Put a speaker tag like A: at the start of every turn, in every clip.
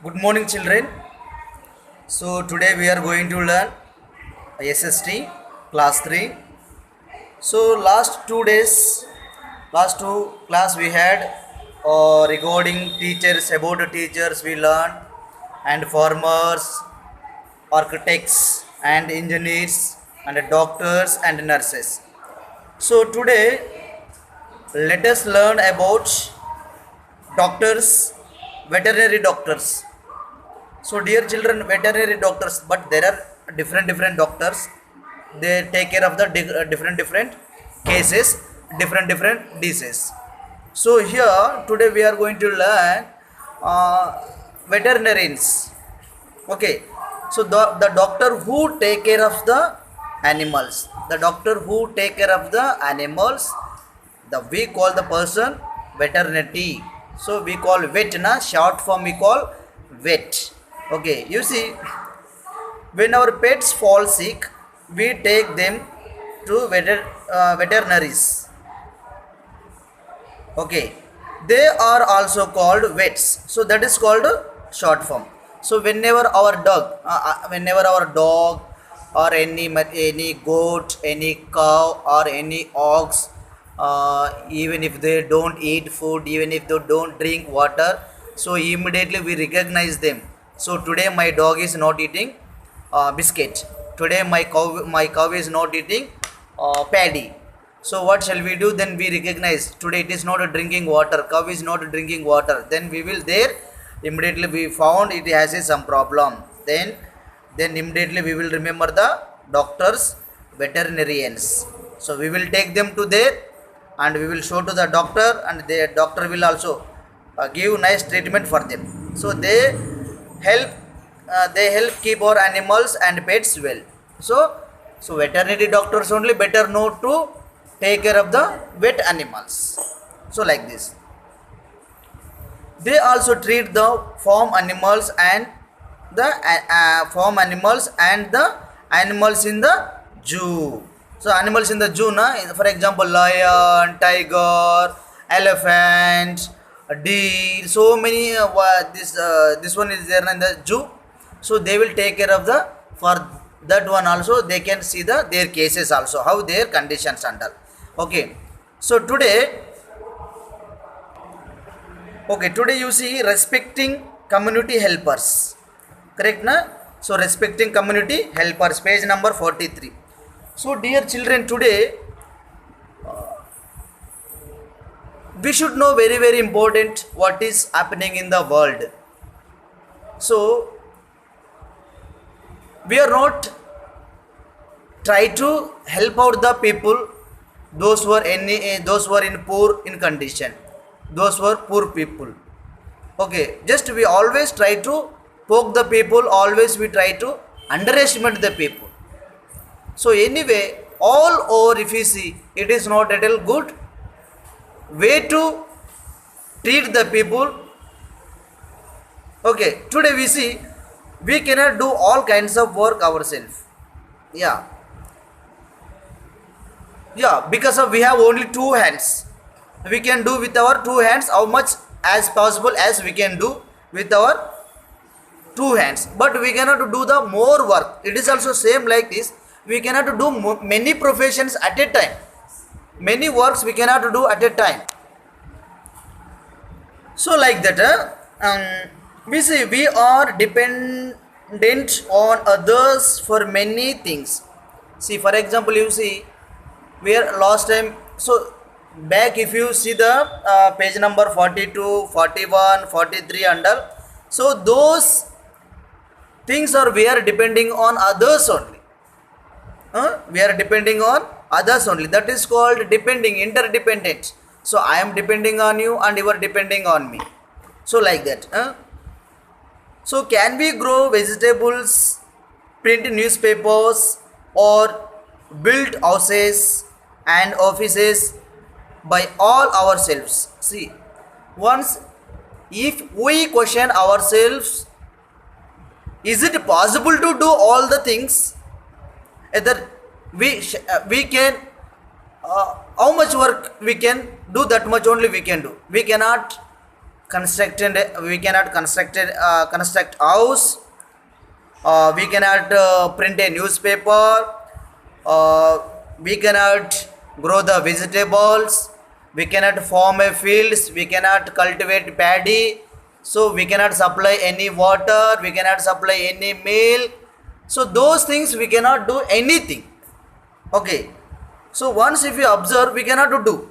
A: Good morning, children. So today we are going to learn SST class 3. So last two class we had regarding teachers, about the teachers we learned, and farmers, architects and engineers and doctors and nurses. So today let us learn about doctors, veterinary doctors. So, dear children, veterinary doctors, but there are different doctors. They take care of the different cases, different diseases. So here today we are going to learn veterinarians. Okay. So the doctor who take care of the animals, the doctor who take care of the animals, the we call the person veterinary. So we call vet, na short form we call vet. Okay, you see, when our pets fall sick, we take them to veterinaries. Okay, they are also called vets. So that is called short form. So whenever our dog or any goat, any cow or any ox, even if they don't eat food, even if they don't drink water, so immediately we recognize them. So today my dog is not eating biscuit. Today my cow is not eating paddy. So what shall we do? Then we recognize today it is not drinking water. Cow is not drinking water. Then we will there immediately we found it has some problem. Then immediately we will remember the doctors, veterinarians. So we will take them to there and we will show to the doctor, and the doctor will also give nice treatment for them. So help they help keep our animals and pets well. So veterinary doctors only better know to take care of the wet animals. So like this, they also treat the farm animals and the animals in the zoo. So animals in the zoo, na, for example, lion, tiger, elephant, deer. So many. This one is there in the zoo. So they will take care of the for that one also. They can see their cases also, how their conditions under. Okay. So today you see respecting community helpers. Correct, na? So respecting community helpers, page number 43. So dear children, today we should know very important what is happening in the world. So we are not try to help out the people, those who are in poor in condition, those who are poor people. Okay, just we always try to poke the people, always we try to underestimate the people. So anyway, all over if you see, it is not at all good way to treat the people. Okay, today we see we cannot do all kinds of work ourselves. Yeah, because of we have only two hands. We can do with our two hands how much as possible as we can do with our two hands, but we cannot do the more work. It is also same like this. We cannot do many professions at a time. Many works we cannot do at a time. So like that, we see we are dependent on others for many things. See, for example, you see where last time. So back if you see the page number 42, 41, 43 and all. So those things are we are depending on others only. We are depending on others only. That is called depending, interdependent. So I am depending on you and you are depending on me. So like that. So can we grow vegetables, print newspapers, or build houses and offices by all ourselves? See, once if we question ourselves, is it possible to do all the things? Either we can how much work we can do, that much only we can do. We cannot construct house, we cannot print a newspaper, we cannot grow the vegetables, we cannot farm a fields, we cannot cultivate paddy, so we cannot supply any water, we cannot supply any milk. So those things we cannot do anything. Okay, so once if you observe, we cannot do.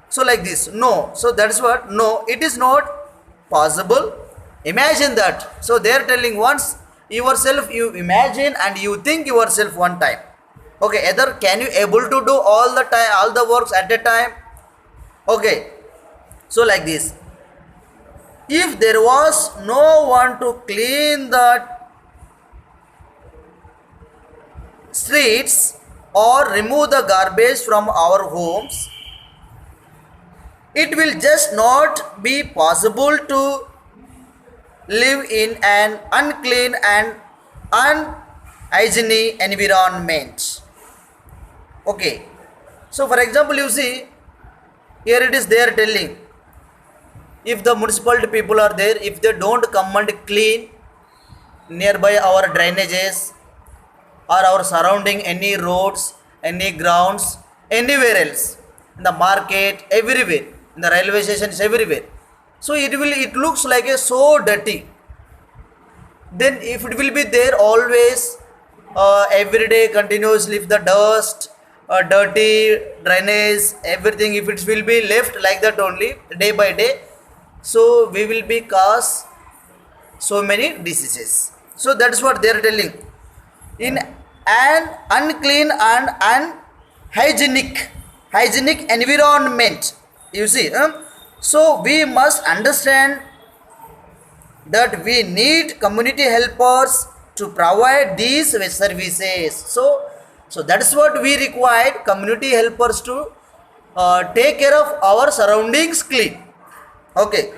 A: So like this, no. So that's what, no, it is not possible. Imagine that. So they are telling, once yourself you imagine and you think yourself one time. Okay, either can you able to do all the time, all the works at a time? Okay, so like this, if there was no one to clean the streets or remove the garbage from our homes, it will just not be possible to live in an unclean and unhygienic environment. Okay, so for example, you see here it is, they are telling, if the municipality people are there, if they don't come and clean nearby our drainages or our surrounding any roads, any grounds, anywhere else, in the market, everywhere, in the railway stations, everywhere, so it looks like a so dirty. Then if it will be there always, every day continuously, if the dust, dirty drainage, everything, if it will be left like that only day by day, so we will be cause so many diseases. So that's what they are telling. In an unclean and hygienic environment, you see, so we must understand that we need community helpers to provide these services. So that's what we require, community helpers to take care of our surroundings clean. Okay,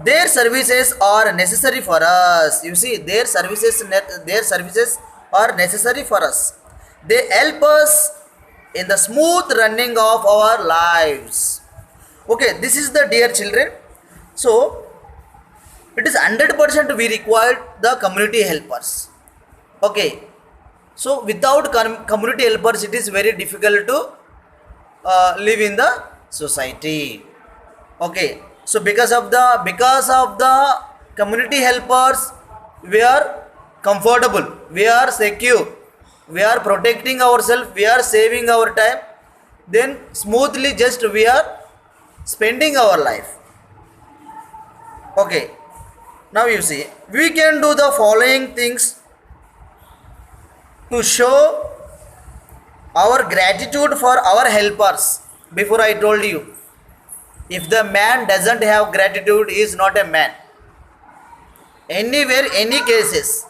A: their services are necessary for us. You see, their services are necessary for us. They help us in the smooth running of our lives. Okay, this is the dear children. So it is 100% we require the community helpers. Okay, so without community helpers, it is very difficult to live in the society. Okay, so because of the community helpers, we are comfortable, we are secure, we are protecting ourselves, we are saving our time, then smoothly just we are spending our life. Okay, now you see, we can do the following things to show our gratitude for our helpers. Before I told you, if the man doesn't have gratitude, he is not a man. Anywhere, any cases.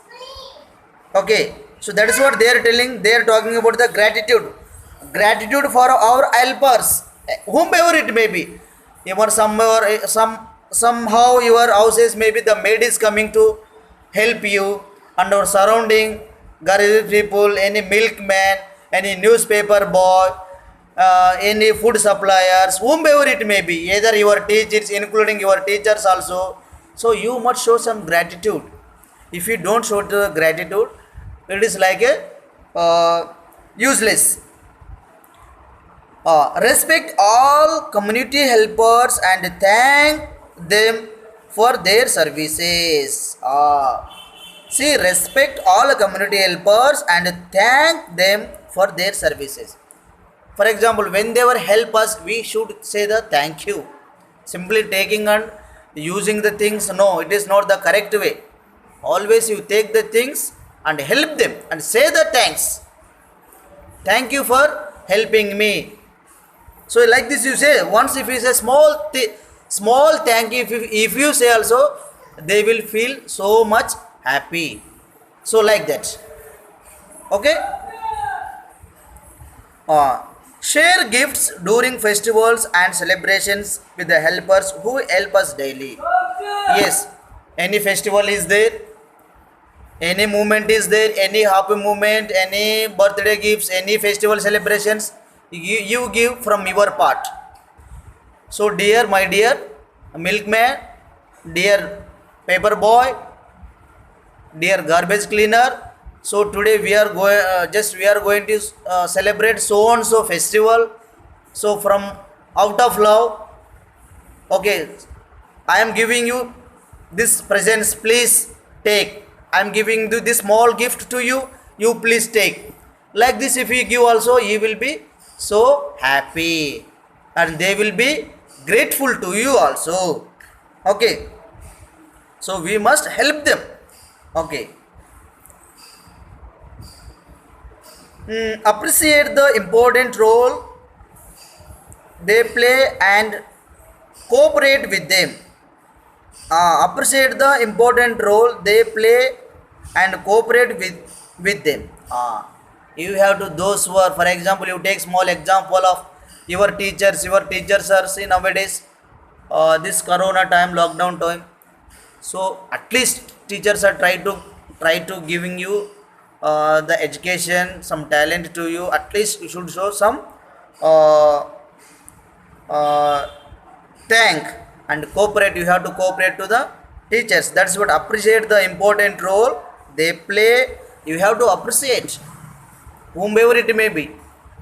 A: Okay, so that is what they are telling. They are talking about the gratitude for our helpers, whomever it may be. Even somehow your houses, maybe the maid is coming to help you, and our surrounding garbage people, any milkman, any newspaper boy, any food suppliers, whomever it may be, either your teachers, including your teachers also. So you must show some gratitude. If you don't show the gratitude, it is like a useless. Respect all community helpers and thank them for their services. See, respect all community helpers and thank them for their services. For example, when they were help us, we should say the thank you. Simply taking and using the things, no, it is not the correct way. Always you take the things and help them and say the thanks. Thank you for helping me. So like this you say, once if it's a small thank you, if you say also, they will feel so much happy. So like that. Okay. Share gifts during festivals and celebrations with the helpers who help us daily. Yes, any festival is there, any movement is there, any happy movement, any birthday gifts, any festival celebrations, you give from your part. So dear, my dear, milkman, dear paper boy, dear garbage cleaner. So today we are going we are going to celebrate so and so festival. So from out of love, okay, I am giving you this presents, please take. I am giving you this small gift to you, you please take. Like this, if you give also, he will be so happy and they will be grateful to you also. Okay, so we must help them. Okay. Appreciate the important role they play and cooperate with them. Appreciate the important role they play and cooperate with them. You have to those who are, for example, you take small example of your teachers. Your teachers are see nowadays this corona time, lockdown time. So at least teachers are try to giving you the education, some talent to you. At least you should show some uh, uh, thank and cooperate. You have to cooperate to the teachers. That's what appreciate the important role they play. You have to appreciate whomever it may be,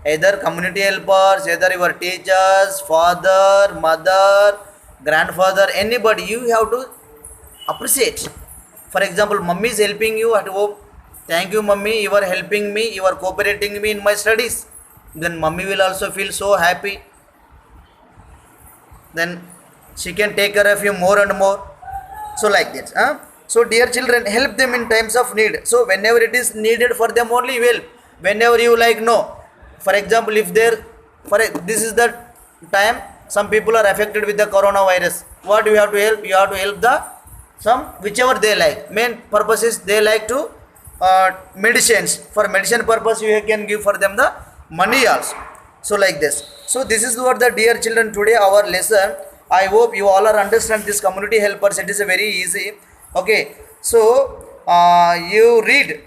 A: either community helpers, either your teachers, father, mother, grandfather, anybody. You have to appreciate. For example, mummy is helping you at home. Thank you, mummy. You are helping me. You are cooperating me in my studies. Then mummy will also feel so happy. Then she can take care of you more and more. So like this. So dear children, help them in times of need. So whenever it is needed for them only, you help. Whenever you like, no. For example, if there, this is the time some people are affected with the coronavirus. What you have to help? You have to help the some whichever they like. Main purpose is they like to medicines. For medicine purpose, you can give for them the money also. So like this. So this is what the dear children today our lesson. I hope you all are understand this community helpers. It is a very easy. Okay. So you read.